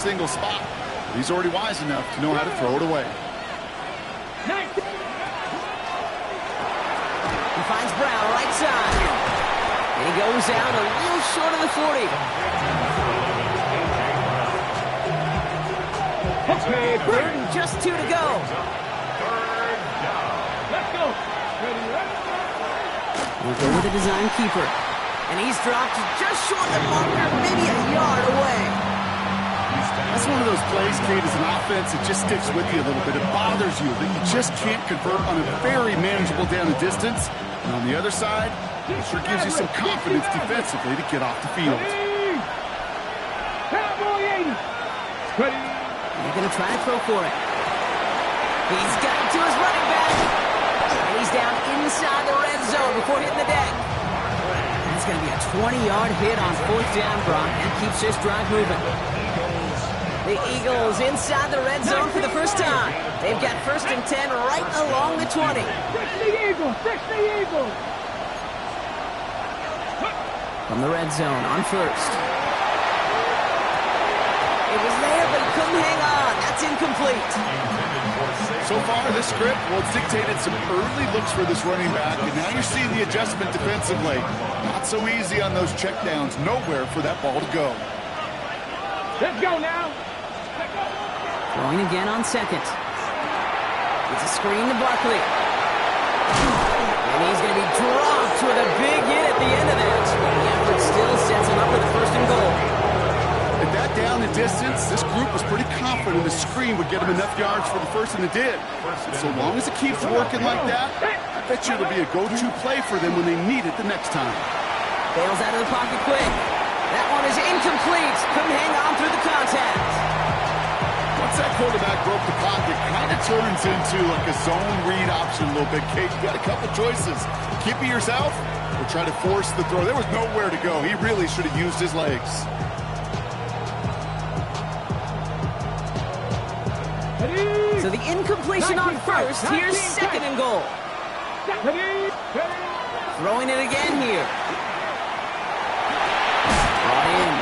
single spot. But he's already wise enough to know how to throw it away. He finds Brown right side. And he goes out a little short of the 40. Okay, third and just 2 to go. Let's go. We'll go with the design keeper. And he's dropped just short of the marker, maybe a yard away. That's one of those plays, Kate, as an offense, it just sticks with you a little bit. It bothers you that you just can't convert on a very manageable down and distance. And on the other side, it sure gives you some confidence defensively to get off the field. Cowboy 80. Ready. They're going to try to throw for it. He's got it to his running back. And he's down inside the red zone before hitting the deck. That's going to be a 20-yard hit on 4th down, Brock, and keeps this drive moving. The Eagles inside the red zone for the first time. They've got 1st and 10 right along the 20. 60 Eagles. 60 Eagles. From the red zone on 1st. It was there, but he couldn't hang on. That's incomplete. So far, this script, well, it's dictated some early looks for this running back, and now you're seeing the adjustment defensively. Not so easy on those checkdowns. Nowhere for that ball to go. Let's go now. Throwing again on 2nd. It's a screen to Barkley. And he's going to be dropped with a big hit at the end of that. The effort still sets him up with a 1st and goal. At that down and distance, this group was pretty confident the screen would get him enough yards for the 1st, and it did. And so long as it keeps working like that, I bet you it'll be a go-to play for them when they need it the next time. Bails out of the pocket quick. That one is incomplete. Couldn't hang on through the contact. Once that quarterback broke the pocket, kind of turns into like a zone read option a little bit. Kate, you got a couple choices. Keep it yourself or try to force the throw. There was nowhere to go. He really should have used his legs. So the incompletion on 1st. Here's 2nd and goal. Throwing it again here. Brought in.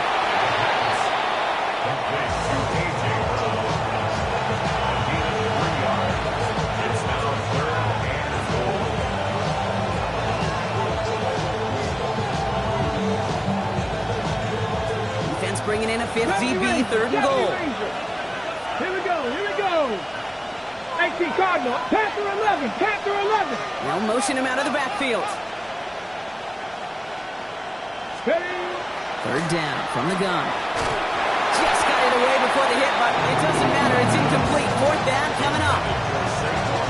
Defense bringing in a 5th DB, 3rd and goal. Here we go. Here we go. 18 Cardinal. Panther 11. Panther 11. They'll motion him out of the backfield. Ready. 3rd down from the gun. Just got it away before the hit, but it doesn't matter. It's incomplete. 4th down coming up.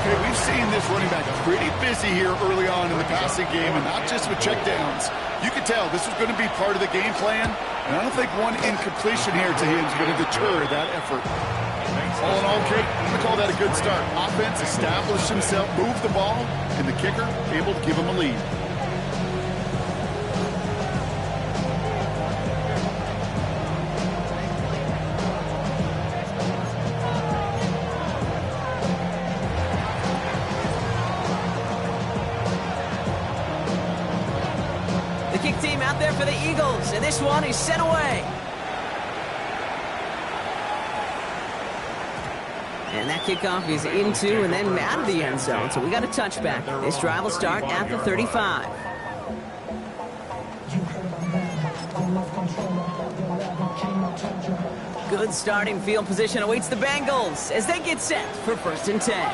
Okay, we've seen this running back pretty busy here early on in the passing game, and not just with checkdowns. You could tell this was going to be part of the game plan, and I don't think one incompletion here to him is going to deter that effort. All in all, Kate, I'm going to call that a good start. Offense established himself, moved the ball, and the kicker able to give him a lead. The kick team out there for the Eagles, and this one is sent away. And that kickoff is into and then out of the end zone, so we got a touchback. This drive will start at the 35. Good starting field position awaits the Bengals as they get set for 1st and 10.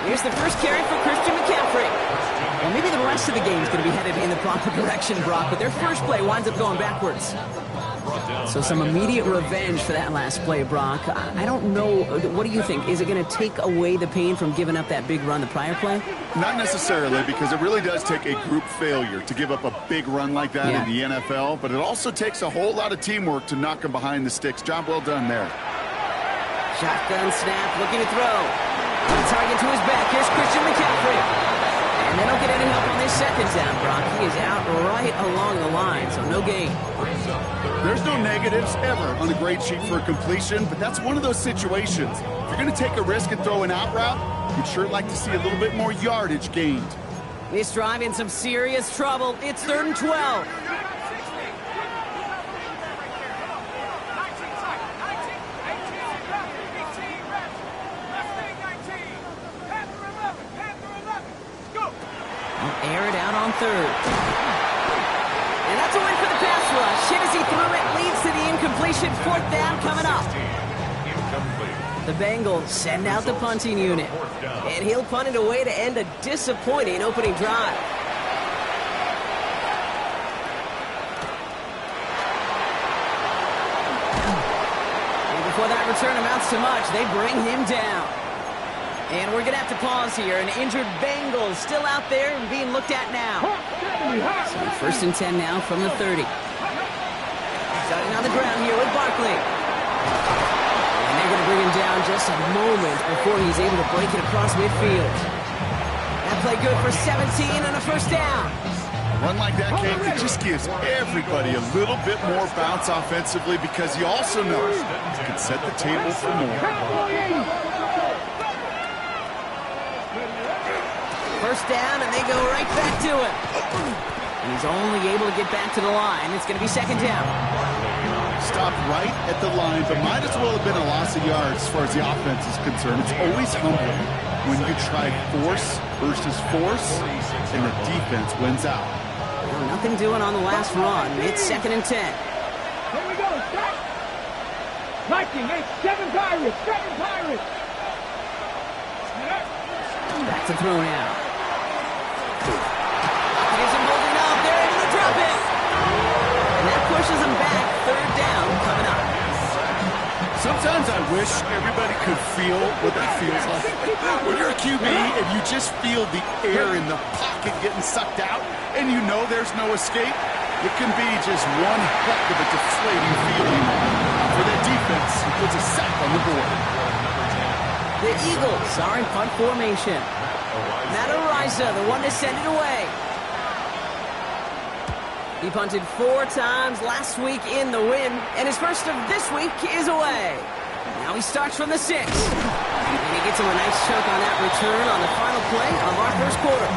Here's the first carry for Christian McCaffrey. Well, maybe the rest of the game is going to be headed in the proper direction, Brock, but their first play winds up going backwards. So some immediate revenge for that last play, Brock. I don't know. What do you think? Is it going to take away the pain from giving up that big run the prior play? Not necessarily, because it really does take a group failure to give up a big run like that in the NFL, but it also takes a whole lot of teamwork to knock them behind the sticks. Job well done there. Shotgun snap, looking to throw. Target to his back. Here's Christian McCaffrey. And they don't get any help on this 2nd down, Brock. He is out right along the line, so no gain. There's no negatives ever on a grade sheet for a completion, but that's one of those situations. If you're going to take a risk and throw an out route, you'd sure like to see a little bit more yardage gained. This drive in some serious trouble. It's 3rd and 12. third. And that's a win for the pass rush. Hit as he threw it, leads to the incompletion. Fourth down coming up. The Bengals send out the punting unit. And he'll punt it away to end a disappointing opening drive. And before that return amounts to much, they bring him down. And we're going to have to pause here. An injured Bengals still out there and being looked at now. So first and 10 now from the 30. Starting on the ground here with Barkley. And they're going to bring him down just a moment before he's able to break it across midfield. That play good for 17 and a first down. A run like that, Kate, it just gives everybody a little bit more bounce offensively because you also know you can set the table for more. First down, and they go right back to it. And he's only able to get back to the line. It's going to be second down. Stopped right at the line, but might as well have been a loss of yards as far as the offense is concerned. It's always humbling when you try force versus force, and the defense wins out. Well, nothing doing on the last run. It's second and 10. Here we go, stop. Viking, it's 7 Pirates, 7 Pirates. Back to throw now. Gives him holding up. They're able to drop it. And that pushes him back. Third down coming up. Sometimes I wish everybody could feel what that feels like. When you're a QB and you just feel the air in the pocket getting sucked out and you know there's no escape, it can be just one heck of a deflating feeling for that defense who puts a sack on the board. The Eagles are in punt formation. Matt Araiza, the one to send it away. He punted 4 times last week in the win, and his first of this week is away. Now he starts from the 6. And he gets him a nice chunk on that return on the final play of our first quarter.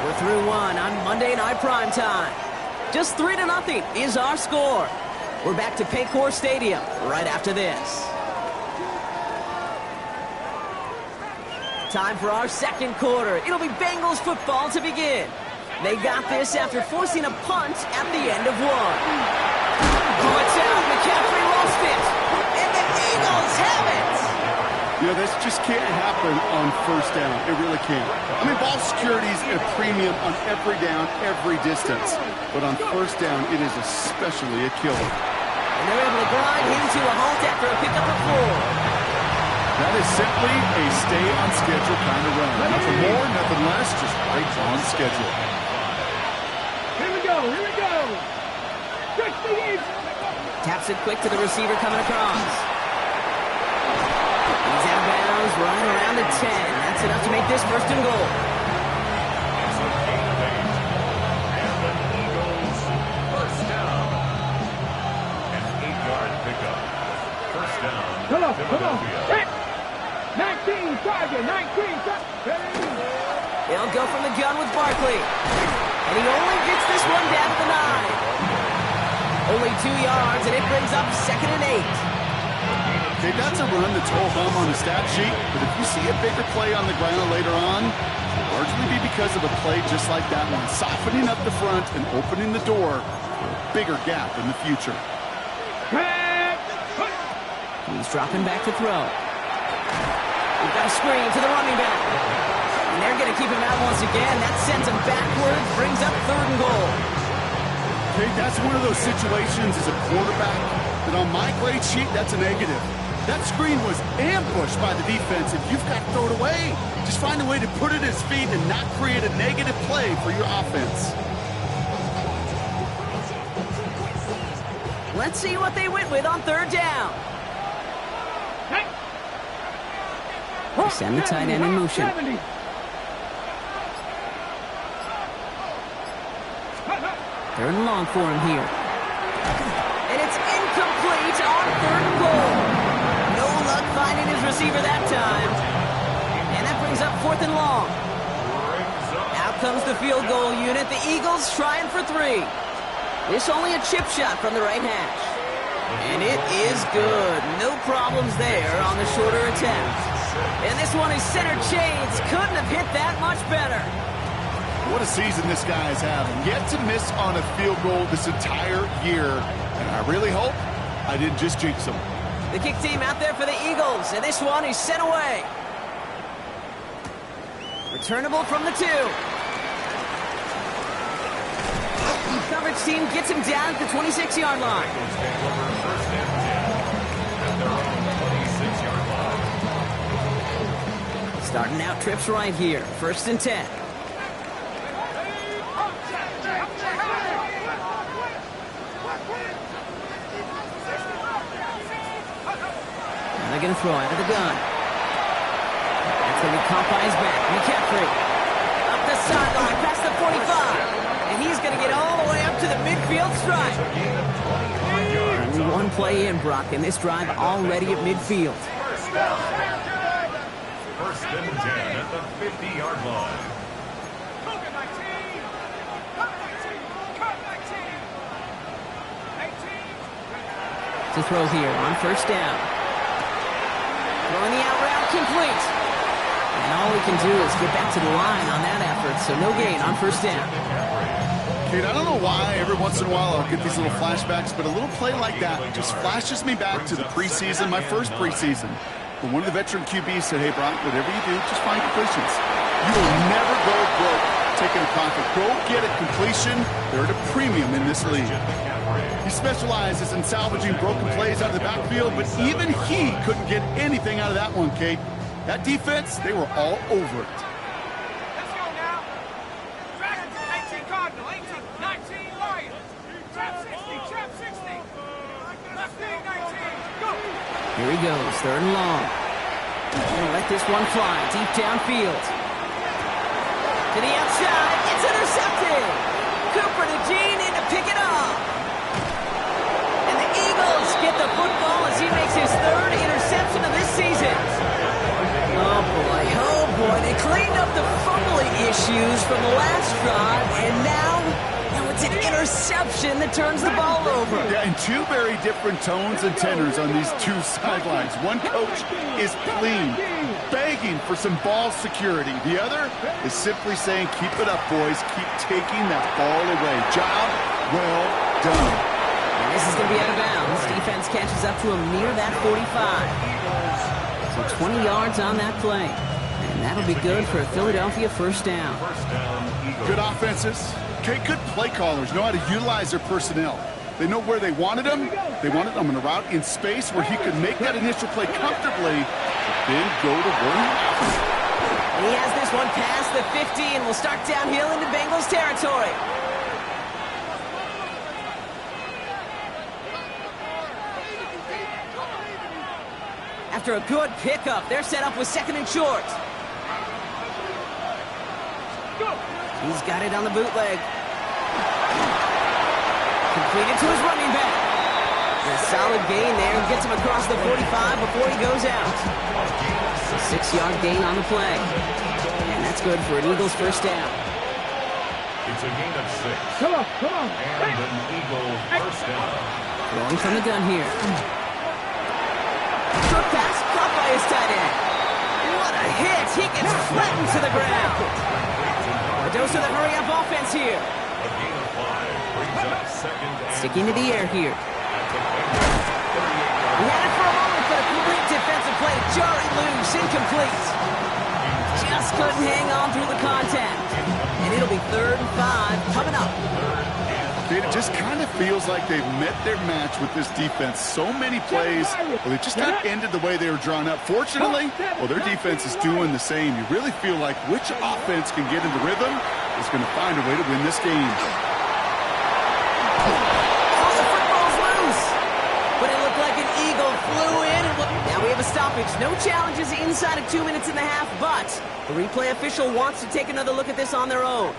We're through 1 on Monday Night Primetime. Just 3-0 is our score. We're back to Paycor Stadium right after this. Time for our second quarter. It'll be Bengals football to begin. They got this after forcing a punt at the end of 1. Oh, it's out. McCaffrey lost it. And the Eagles have it. You know, this just can't happen on first down. It really can't. I mean, ball security is a premium on every down, every distance. But on first down, it is especially a killer. And they're able to grind him to a halt after a pickup of 4. That is simply a stay-on-schedule kind of run. Nothing more, nothing less, just right on schedule. Here we go, here we go. 68. Taps it quick to the receiver coming across. He's out of bounds, running around the 10. That's enough to make this first and goal. Come on, come on. 19 target, 19 target. He'll go from the gun with Barkley. And he only gets this one down to the 9. Only 2 yards, and it brings up second and 8. Okay, that's a run that's all hum on the stat sheet, but if you see a bigger play on the ground later on, it'll largely be because of a play just like that one, softening up the front and opening the door for a bigger gap in the future. He's dropping back to throw. We've got a screen to the running back. And they're going to keep him out once again. That sends him backwards, brings up third and goal. Okay, that's one of those situations as a quarterback that on my grade sheet, that's a negative. That screen was ambushed by the defense, and you've got to throw it away. Just find a way to put it at his feet and not create a negative play for your offense. Let's see what they went with on third down. Send the tight end in motion. 70. Third and long for him here. And it's incomplete on third and goal. No luck finding his receiver that time. And that brings up fourth and long. Out comes the field goal unit. The Eagles trying for 3. This only a chip shot from the right hash. And it is good. No problems there on the shorter attempt. And this one is center change. Couldn't have hit that much better. What a season this guy is having. Yet to miss on a field goal this entire year. And I really hope I didn't just jinx him. The kick team out there for the Eagles, and this one is sent away. Returnable from the 2. Coverage team gets him down at the 26-yard line. Starting out trips right here. 1st and 10. They're going to throw out of the gun. That's going to be caught by his back. McCaffrey up the sideline past the 45. And he's going to get all the way up to the midfield stripe. Only one play in, Brock, and this drive already at midfield. 1st and 10 at the 50-yard line. To throw here on 1st down. Throwing the out route complete. And all we can do is get back to the line on that effort, so no gain on 1st down. Kate, I don't know why every once in a while I'll get these little flashbacks, but a little play like that just flashes me back to the preseason, my first preseason. When one of the veteran QBs said, hey, Brock, whatever you do, just find completions. You will never go broke taking a profit. Go get a completion. They're at a premium in this league. He specializes in salvaging broken plays out of the backfield, but even he couldn't get anything out of that one, Kate. That defense, they were all over it. Let's go now. Dragons, 18 Cardinal, 18, 19 Lions. Trap 60, trap 60. Left wing, 19. Go. Here he goes, 3rd and long. Gonna let this one fly deep downfield. To the outside, it's intercepted. Cooper to Gene in to pick it up. And the Eagles get the football as he makes his 3rd interception of this season. Oh boy, they cleaned up the fumbling issues from the last drive, and now it's an interception that turns the ball over. Yeah, and 2 very different tones and tenors on these 2 sidelines. One coach is pleading, begging for some ball security. The other is simply saying, keep it up, boys. Keep taking that ball away. Job well done. And this is going to be out of bounds. Defense catches up to him near that 45. So 20 yards on that play. And that'll be good for a Philadelphia 1st down. Good offenses. Okay, good play callers know how to utilize their personnel. They know where they wanted him. They wanted him in a route in space where he could make that initial play comfortably, then go to work. And he has this one past the 50 and will start downhill into Bengals territory. After a good pickup, they're set up with 2nd and short. He's got it on the bootleg. Completed to his running back. A solid gain there. Gets him across the 45 before he goes out. A 6-yard gain on the play. And that's good for an Eagles 1st down. It's a gain of 6. Come on, come on. And an Eagle 1st down. Throwing from the gun here. Short pass caught by his tight end. What a hit. He gets flattened to the ground. A dose of the hurry-up offense here. A gain of 5 brings up 2nd and Sticking to the air here. He had it for a moment, but a complete defensive play to jar it loose. Incomplete. Just couldn't hang on through the contact. And it'll be 3rd and 5 coming up. It just kind of feels like they've met their match with this defense. So many plays, well, they just got ended the way they were drawn up. Fortunately, well, their defense is doing the same. You really feel like which offense can get into rhythm is going to find a way to win this game. Oh, the football's loose. But it looked like an Eagle flew in. Now we have a stoppage. No challenges inside of 2 minutes and a half, but the replay official wants to take another look at this on their own.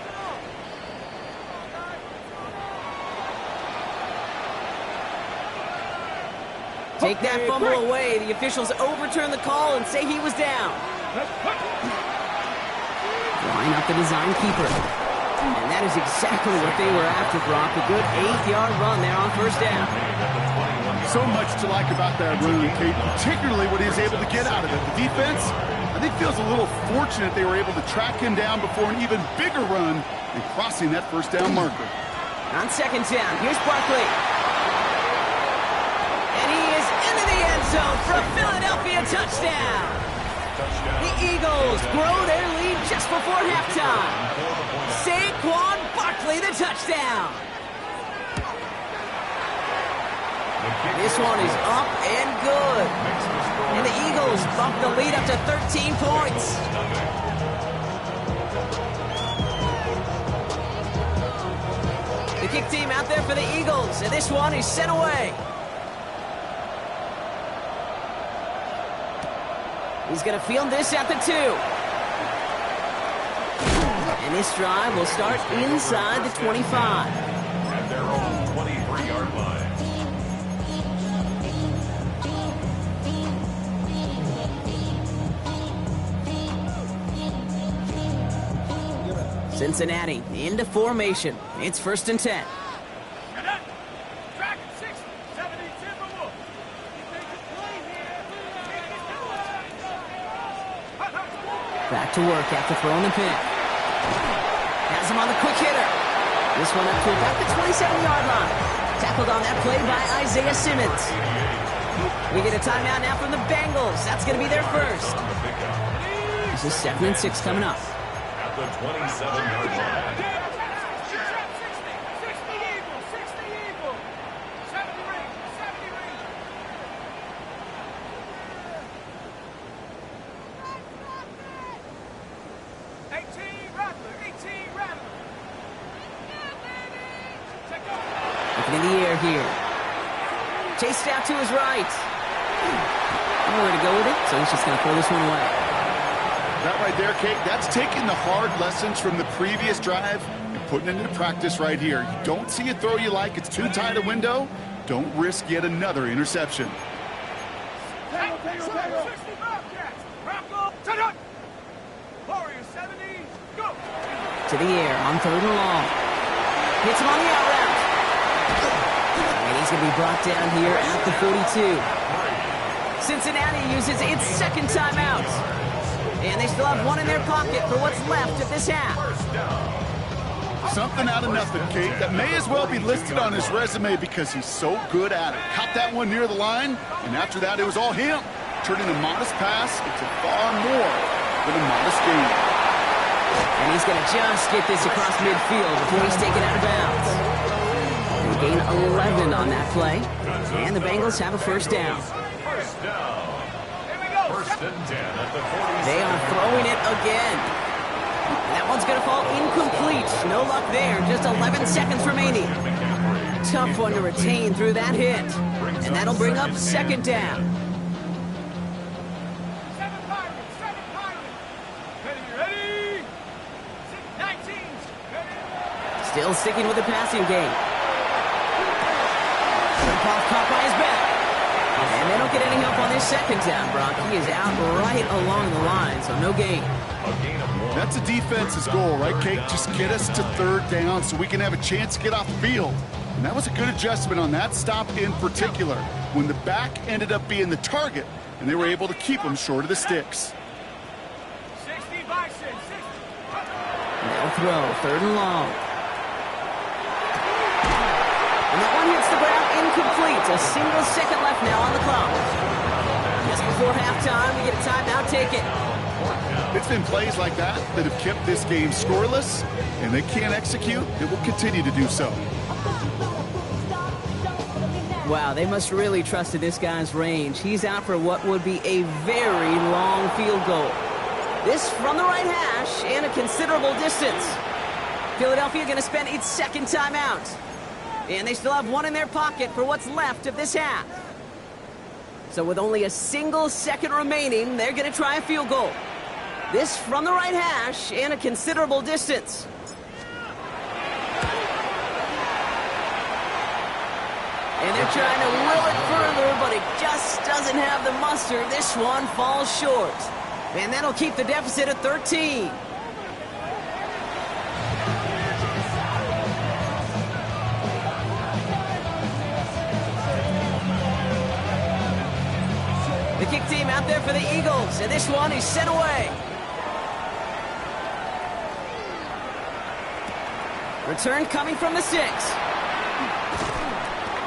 Take that fumble away. The officials overturn the call and say he was down. Line up the design keeper. And that is exactly what they were after, Brock. A good 8-yard run there on 1st down. So much to like about that run, Kate, particularly what he was able to get out of it. The defense, I think feels a little fortunate they were able to track him down before an even bigger run and crossing that first down marker. On second down, here's Barkley. And he is into the end zone for a Philadelphia touchdown. The Eagles grow their lead just before halftime. Saquon Barkley, the touchdown. This one is up and good. And the Eagles bump the lead up to 13 points. The kick team out there for the Eagles, and this one is sent away. He's going to field this at the 2. And this drive will start inside the 25. At their own 23-yard line. Cincinnati into formation. It's 1st and 10. Back to work after throwing the pick. Has him on the quick hitter. This one up to about the 27-yard line. Tackled on that play by Isaiah Simmons. We get a timeout now from the Bengals. That's going to be their first. This is 2nd and 6 coming up. At the 27-yard line. 18 Rattler. Looking in the air here. Chased out to his right. Nowhere to go with it, so he's just going to throw this one away. That right there, Kate, that's taking the hard lessons from the previous drive and putting it into practice right here. You don't see a throw you like, it's too tight a window. Don't risk yet another interception. To the air on 3rd and long. Hits him on the out route. And he's going to be brought down here at the 42. Cincinnati uses its second timeout. And they still have one in their pocket for what's left of this half. Something out of nothing, Kate. That may as well be listed on his resume because he's so good at it. Caught that one near the line, and after that, it was all him. Turning a modest pass into far more than a modest gain. And he's going to just get this across midfield before he's taken out of bounds. They gain 11 on that play, and the Bengals have a first down. First down. First and 10 at the 40. They are throwing it again. That one's going to fall incomplete. No luck there. Just 11 seconds remaining. Tough one to retain through that hit. And that'll bring up second down. Still sticking with the passing game. Caught by his back. And they don't get any help on this second down, Brock. He is out right along the line, so no gain. That's a defense's goal, right, Kate? Just get us to 3rd down so we can have a chance to get off the field. And that was a good adjustment on that stop in particular, when the back ended up being the target, and they were able to keep him short of the sticks. 60 Bison, 60. They'll throw 3rd and long. And that one hits the ground incomplete. A single second left now on the clock. Just before halftime, we get a timeout taken. It's been plays like that that have kept this game scoreless, and they can't execute. It will continue to do so. Wow, they must really trust in this guy's range. He's out for what would be a very long field goal. This from the right hash and a considerable distance. Philadelphia going to spend its second timeout. And they still have one in their pocket for what's left of this half. So with only a single second remaining, they're going to try a field goal. This from the right hash and a considerable distance. And they're trying to will it further, but it just doesn't have the muster. This one falls short. And that'll keep the deficit at 13. The kick team out there for the Eagles, and this one is sent away. Return coming from the 6.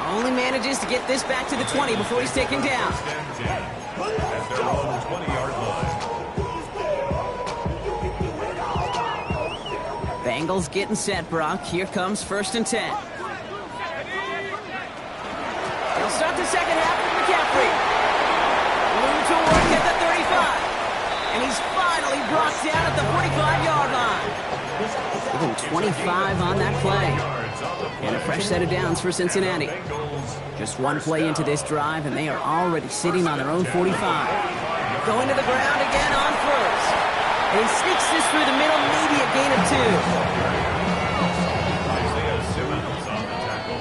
Only manages to get this back to the 20 before he's taken down. First and 10 at their own 20-yard line. Bengals getting set, Brock. Here comes 1st and 10. They'll start the second half with McCaffrey. Moving to work at the 35. And he's finally brought down at the 45-yard line. Give him 25 on that play. And a fresh set of downs for Cincinnati. Just one play into this drive, and they are already sitting on their own 45. Going to the ground again on 1st. And he sneaks this through the middle, maybe a gain of 2. Isaiah Simmons on the tackle.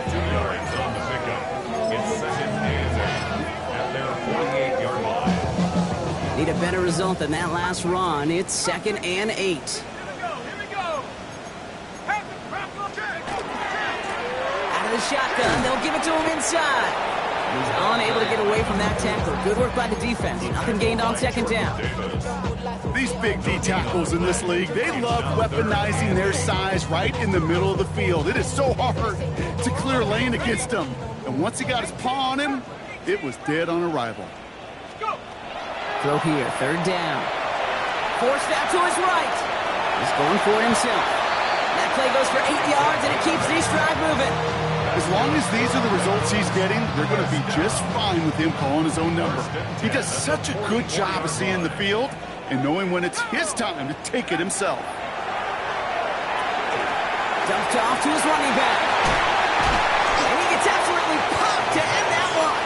2 yards on the pickup. It's 2nd and 8 at their 48-yard line. Need a better result than that last run. It's 2nd and 8. Here we go. Out of the shotgun, they'll give it to him inside. He's unable to get away from that tackle. Good work by the defense. Nothing gained on 2nd down. These big D tackles in this league, they love weaponizing their size right in the middle of the field. It is so hard to clear a lane against them. And once he got his paw on him, it was dead on arrival. Throw here, 3rd down. Forced out to his right. He's going for it himself. That play goes for 8 yards, and it keeps this drive moving. As long as these are the results he's getting, they're going to be just fine with him calling his own number. He does such a good job of seeing the field and knowing when it's his time to take it himself. Dumped off to his running back. And he gets absolutely popped to end that one.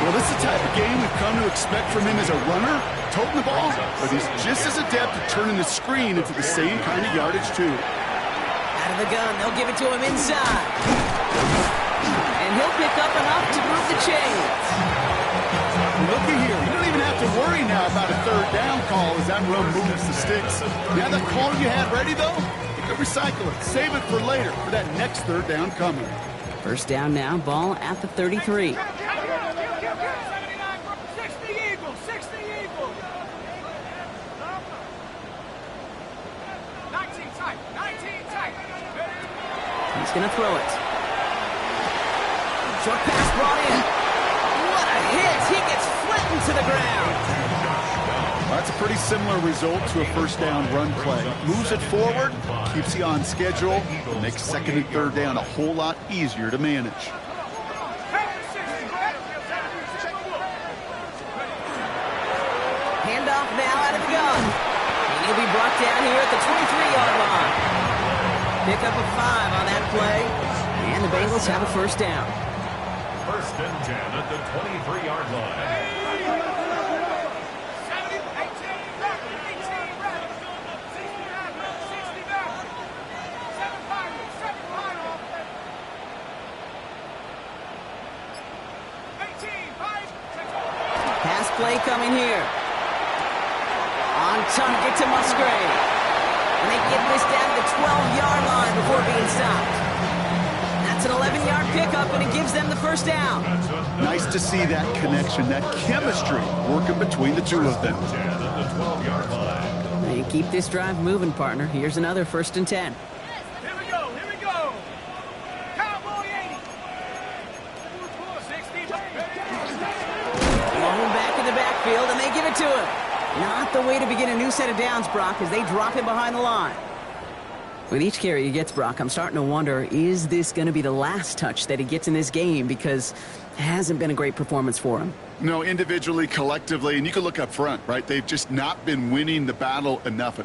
Well, this is the type of game we've come to expect from him as a runner, toting the ball, but he's just as adept at turning the screen into the same kind of yardage, too. Out of the gun, they'll give it to him inside. And he'll pick up enough to move the chains. Looky here, you don't even have to worry now about a 3rd down call as that run moves the sticks. Now that call you had ready, though, you can recycle it. Save it for later, for that next 3rd down coming. 1st down now, ball at the 33. 60 Eagles, 60 Eagles. 19 tight, 19 tight. He's going to throw it. Short pass brought in. What a hit! He gets flattened to the ground. That's a pretty similar result to a 1st down run play. Moves it forward, keeps you on schedule, and makes 2nd and 3rd down a whole lot easier to manage. Handoff now out of the gun. And he'll be brought down here at the 23-yard line. Pick up a 5 on that play. And the Bengals have a 1st down. 1st and 10 at the 23-yard line. 70, 18, 18, 60 back. 7 final, 7 final. 18, 5, 6. Pass play coming here. On target to Musgrave. And they get this down to the 12-yard line before being stopped. That's an 11-yard pickup, and it gives them the 1st down. Nice to see that connection, that chemistry working between the two of them. 10 at the 12-yard line. And keep this drive moving, partner. Here's another 1st and 10. Here we go, here we go. Cowboy 80. 60 back. Long back in the backfield, and they give it to him. Not the way to begin a new set of downs, Brock, as they drop him behind the line. With each carry he gets, Brock, I'm starting to wonder, is this going to be the last touch that he gets in this game? Because it hasn't been a great performance for him. No, individually, collectively, and you can look up front, right? They've just not been winning the battle enough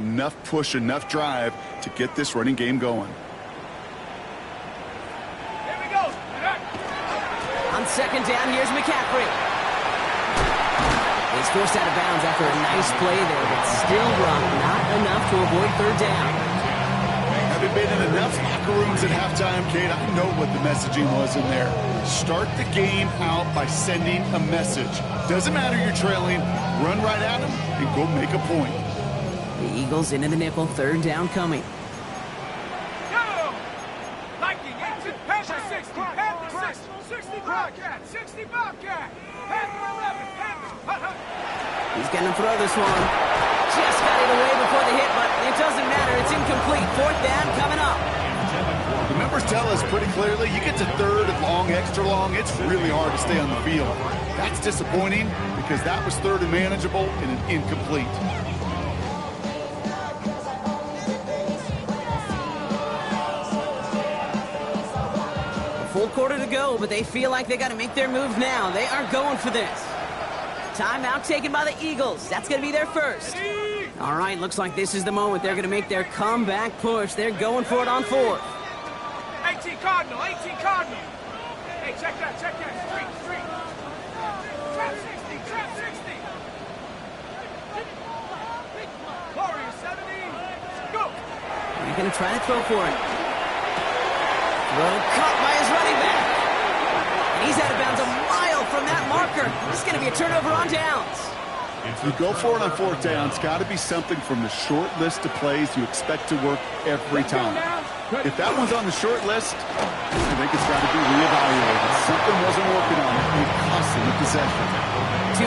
push, enough drive to get this running game going. Here we go. On 2nd down, here's McCaffrey. He's forced out of bounds after a nice play there, but still, Brock, not enough to avoid 3rd down. Having been in enough locker rooms at halftime, Kate, I know what the messaging was in there. Start the game out by sending a message. Doesn't matter you're trailing, run right at them and go make a point. The Eagles into the nickel, 3rd down coming. Go! Viking 18, Panther 60, Panther 60. Nice. 60 Bobcat. 60 Bobcat. Panther 11. Panther. He's going to throw this one. Just got it away before the hit, but it doesn't matter. It's incomplete. Fourth down coming up. The numbers tell us pretty clearly, you get to third and long, extra long, it's really hard to stay on the field. That's disappointing because that was third and manageable and an incomplete. A full quarter to go, but they feel like they got to make their move now. They are going for this. Timeout taken by the Eagles. That's going to be their first. All right, looks like this is the moment they're going to make their comeback push. They're going for it on fourth. 18 Cardinal. 18 Cardinal. Hey, check that. Check that. Street. Trap 60. Trap 60. Warrior 70. Go. They're going to try to throw for it. Throw caught by his running back. And he's out of bounds a mile from that marker. This is going to be a turnover on downs. You go for it on fourth down, it's got to be something from the short list of plays you expect to work every time. If that one's on the short list, I think it's got to be reevaluated. Something wasn't working on it, and it cost him the possession.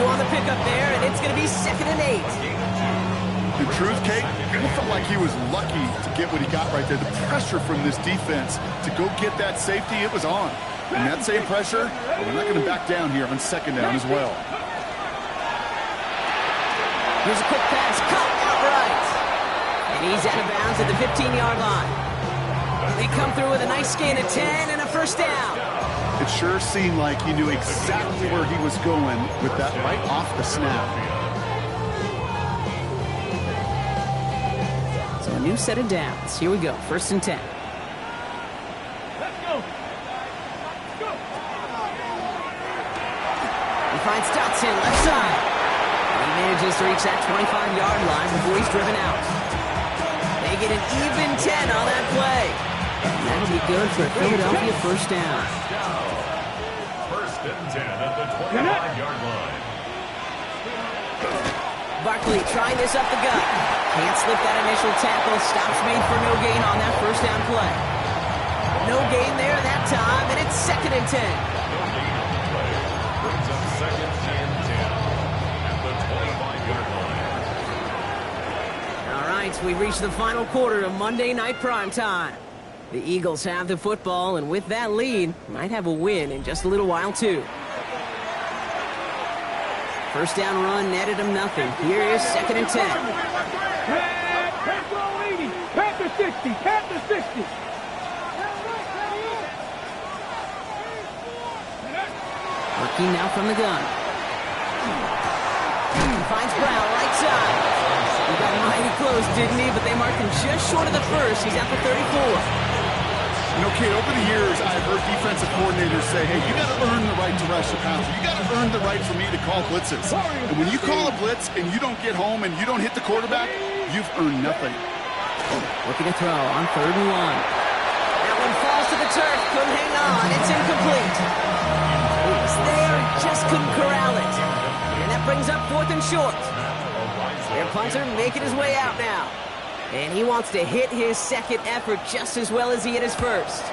2 on the pickup there, and it's going to be 2nd and 8. In truth, Kate, I felt like he was lucky to get what he got right there. The pressure from this defense to go get that safety, it was on. And that same pressure, we're not going to back down here on 2nd down as well. Here's a quick pass, caught outright. And he's out of bounds at the 15-yard line. They come through with a nice gain of 10 and a first down. It sure seemed like he knew exactly where he was going with that right off the snap. So a new set of downs. Here we go, 1st and 10. Let's go. He finds Dotson left side. He manages to reach that 25-yard line before he's driven out. They get an even 10 on that play. And that'll be good for a Philadelphia first down. 1st and 10 at the 25-yard line. Barkley trying this up the gut. Can't slip that initial tackle. Stops made for no gain on that first down play. No gain there that time, and it's 2nd and 10. No gain on the play. Brings up 2nd and 10 at the 25-yard line. All right, so we reached the final quarter of Monday Night Primetime. The Eagles have the football, and with that lead, might have a win in just a little while, too. First down run netted them nothing. Here is 2nd and 10. Panther 80. Panther 60. Panther 60. Working now from the gun. Finds Brown right side. He got mighty close, didn't he? But they marked him just short of the first. He's at the 34. You know, Kate, over the years, I've heard defensive coordinators say, hey, you got to earn the right to rush the passer. You got to earn the right for me to call blitzes. And when you call a blitz and you don't get home and you don't hit the quarterback, you've earned nothing. Looking to throw on 3rd and 1. That one falls to the turf. Couldn't hang on. It's incomplete. He was there, just couldn't corral it. And that brings up 4th and short. Their punter making his way out now. And he wants to hit his 2nd effort just as well as he hit his first.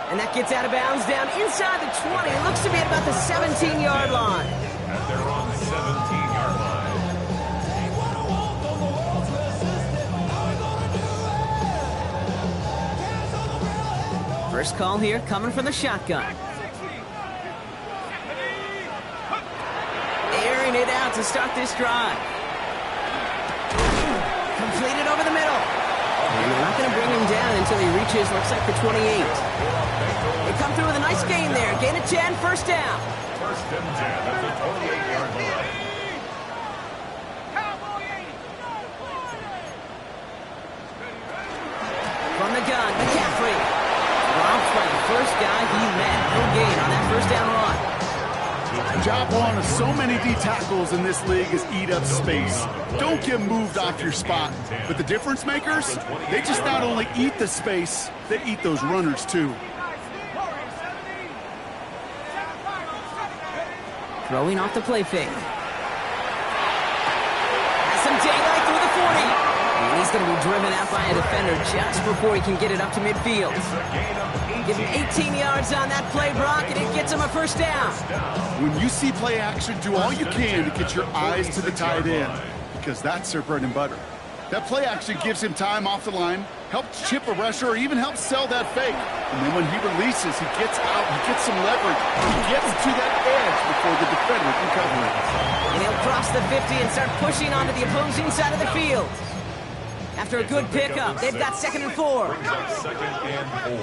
And that gets out of bounds down inside the 20. It looks to be at about the 17-yard line. And they're on the 17-yard line. First call here coming from the shotgun. Airing it out to start this drive. Completed over the middle. And they're not going to bring him down until he reaches, looks like, the 28. They come through with a nice gain there. Gain of 10, first down. 1st and 10 at the 28-yard line. From the gun, McCaffrey. Drops by the first guy he met. No gain on that first down run. Job one of so many D tackles in this league is eat up space. Don't get moved off your spot. But the difference makers, they just not only eat the space, they eat those runners too. Throwing off the play fake. Has some daylight through the 40. And he's going to be driven out by a defender just before he can get it up to midfield. Give him 18 yards on that play, Brock, and it gets him a first down. When you see play action, do all you can to get your eyes to the tight end, because that's their bread and butter. That play action gives him time off the line, helps chip a rusher, or even helps sell that fake. And then when he releases, he gets out, he gets some leverage, he gets to that edge before the defender can cover it. And he'll cross the 50 and start pushing onto the opposing side of the field. After a good pickup, they've got 2nd and 4. Brings up 2nd and 4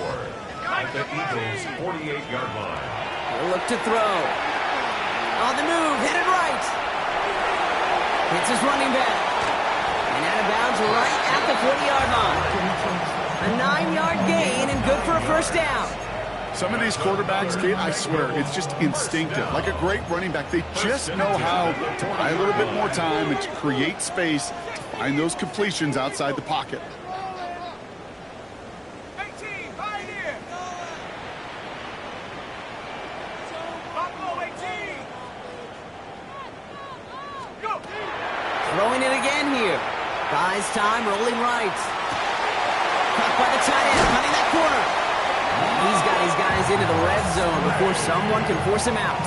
at the Eagles' 48-yard line. He'll look to throw. On the move, headed right. Hits his running back. And out of bounds right at the 40-yard line. A 9-yard gain and good for a first down. Some of these quarterbacks, Kate, I swear, it's just instinctive. Like a great running back, they just know how to buy a little bit more time and to create space to find those completions outside the pocket. 18, Pioneer. Buffalo 18. Go. Throwing it again here. Buys time, rolling right. Caught by the tight end, cutting that corner. He's got his guys into the red zone before someone can force him out.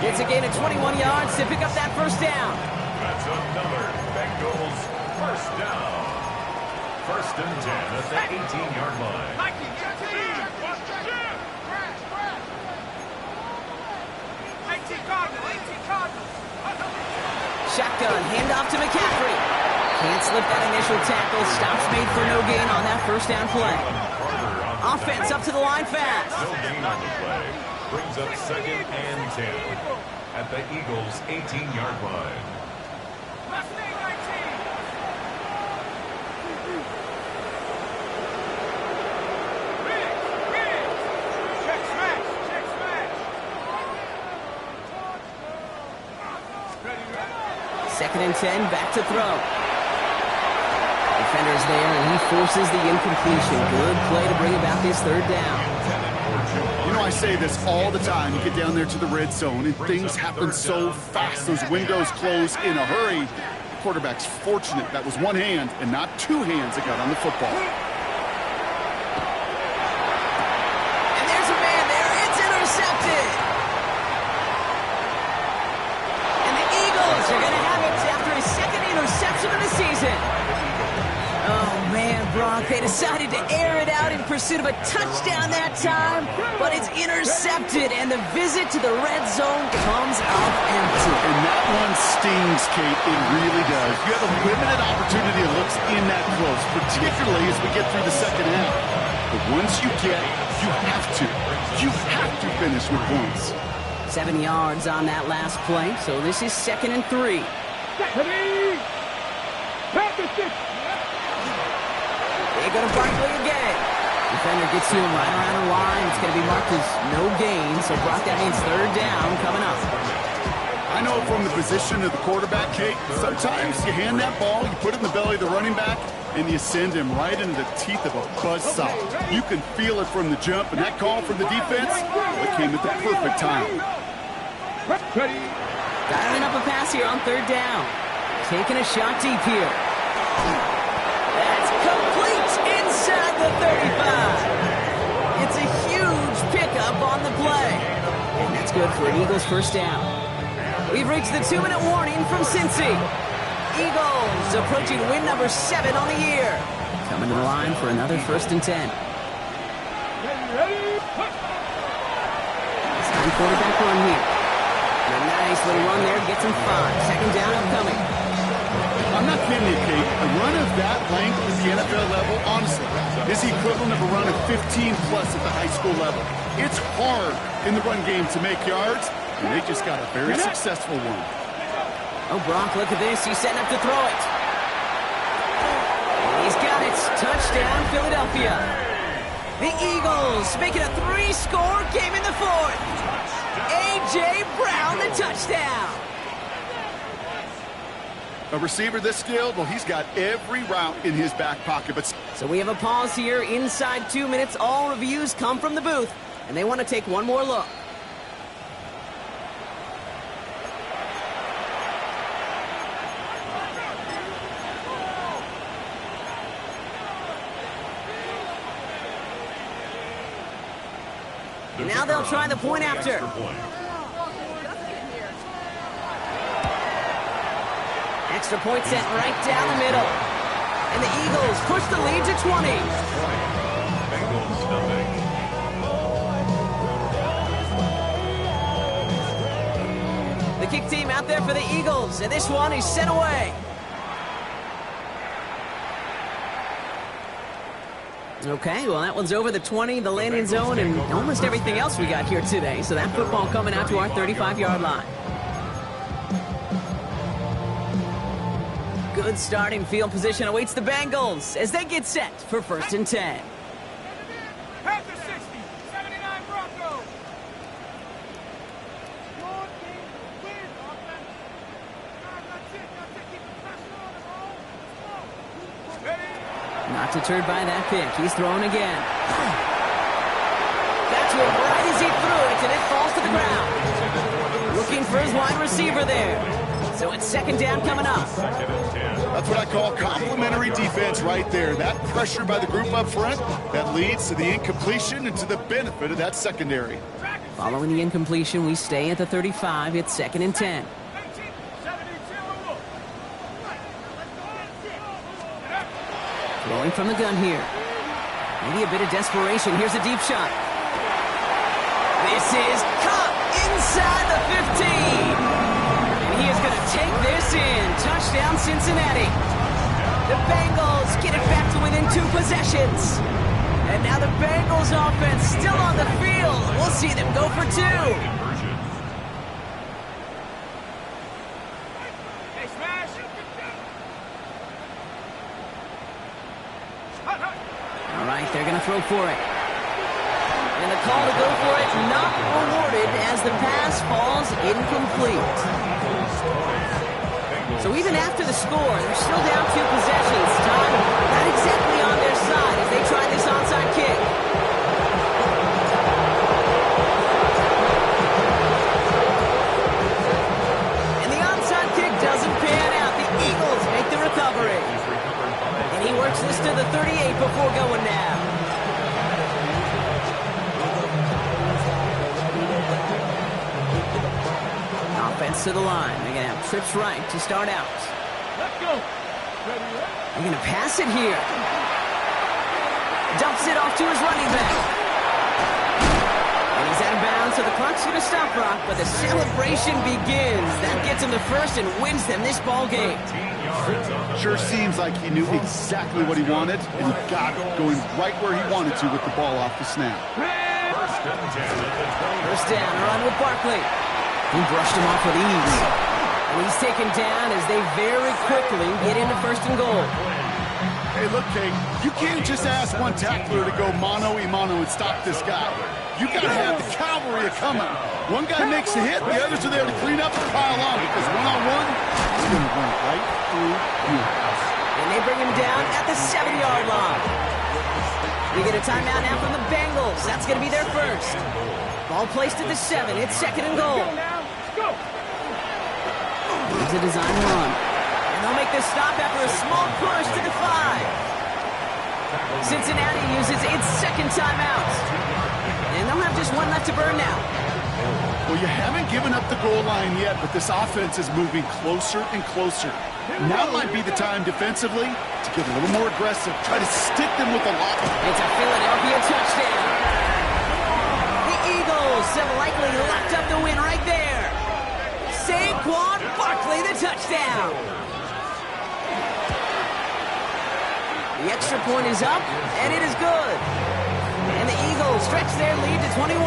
It's a gain of 21 yards to pick up that first down. That's another Bengals first down. 1st and 10 at the 18-yard line. Mikey, 18 Cardinals, 18 Cardinals. Shotgun, handoff to McCaffrey. Can't slip that initial tackle. Stops made for no gain on that first down play. Offense up to the line fast. No gain on the play. Brings up 2nd and 10 at the Eagles' 18-yard line. Mustang 19. Check smash, check smash. Ready. 2nd and 10, back to throw. Defender's there, and he forces the incompletion. Good play to bring about this 3rd down. You know, I say this all the time. You get down there to the red zone, and things happen so fast. Those windows close in a hurry. The quarterback's fortunate that was one hand and not 2 hands that got on the football. And there's a man there. It's intercepted. And the Eagles are going to have it after his 2nd interception of the season. Oh, man, Brock, they decided to air it out in pursuit of a touchdown that time, but it's intercepted, and the visit to the red zone comes out empty. And that one stings, Kate. It really does. You have a limited opportunity that looks in that close, particularly as we get through the 2nd half. But once you get, you have to finish with points. 7 yards on that last play, so this is 2nd and 3. They go to Barkley again. Defender gets to him right around the line. It's going to be marked as no gain, so Brock, that means 3rd down coming up. I know from the position of the quarterback, Kate, sometimes you hand that ball, you put it in the belly of the running back, and you send him right into the teeth of a buzzsaw. You can feel it from the jump, and that call from the defense, it came at the perfect time. Dialing up a pass here on 3rd down. Taking a shot deep here. That's complete inside the 35. It's a huge pickup on the play. And that's good for an Eagles first down. We've reached the 2-minute warning from Cincy. Eagles approaching win number 7 on the year. Coming to the line for another 1st and 10. Second quarterback run here. And a nice little run there gets him 5. 2nd down upcoming. I'm not kidding you, Kate. A run of that length at the NFL level, honestly, is the equivalent of a run of 15-plus at the high school level. It's hard in the run game to make yards, and they just got a very successful one. Oh, Brock, look at this. He's setting up to throw it. He's got it. Touchdown, Philadelphia. The Eagles making a 3-score game in the 4th. A.J. Brown, the touchdown. A receiver this skilled, well, he's got every route in his back pocket. But So we have a pause here. Inside 2 minutes, all reviews come from the booth, and they want to take one more look. Now they'll try the point after. Extra point. Extra point sent right down the middle. And the Eagles push the lead to 20. Bengals nothing. The kick team out there for the Eagles, and this one is sent away. Okay, well, that one's over the 20, the landing zone, and almost everything else we got here today. So that football coming out to our 35-yard line. Good starting field position awaits the Bengals as they get set for 1st and 10. Panther 60, 79 Broncos. Not deterred by that pick. He's throwing again. Got to him right as he threw it, and it falls to the ground. Looking for his wide receiver there. So it's 2nd down coming up. That's what I call complimentary defense right there. That pressure by the group up front, that leads to the incompletion and to the benefit of that secondary. Following the incompletion, we stay at the 35. It's 2nd and 10. Throwing from the gun here. Maybe a bit of desperation. Here's a deep shot. This is caught inside the 15. And he is going to take this in. Touchdown, Cincinnati. The Bengals get it back to within 2 possessions. And now the Bengals offense still on the field. We'll see them go for 2. All right, they're going to throw for it. And the call to go for it not rewarded as the pass falls incomplete. So even after the score, they're still down 2 possessions. Time not exactly on their side as they try this onside kick. And the onside kick doesn't pan out. The Eagles make the recovery. And he works this to the 38 before going down. Offense to the line. They're going to have trips right to start out. Let's go. They're going to pass it here. Dumps it off to his running back. And he's out of bounds, so the clock's going to stop, Brock, but the celebration begins. That gets him the first and wins them this ball game. Sure seems like he knew exactly what he wanted, and he got it, going right where he wanted to with the ball off the snap. First down, run with Barkley. He brushed him off with ease. And he's taken down as they very quickly get into 1st and goal. Hey, look, Kate, you can't just ask one tackler to go mano-a-mano and stop this guy. You got to have the cavalry coming. One guy makes a hit, the others are there to clean up and pile on, because one-on-one, he's going to run right through you. And they bring him down at the 7-yard line. We get a timeout now from the Bengals. That's going to be their first. Ball placed at the 7. It's 2nd and goal. Here's a design run. And they'll make the stop after a small push to the 5. Cincinnati uses its 2nd timeout. And they'll have just one left to burn now. Well, you haven't given up the goal line yet, but this offense is moving closer and closer. Now might be the time defensively to get a little more aggressive. Try to stick them with a lock. It's a Philadelphia touchdown. The Eagles have likely locked up the win right there. Saquon Barkley, the touchdown. The extra point is up, and it is good. And the Eagles stretch their lead to 21.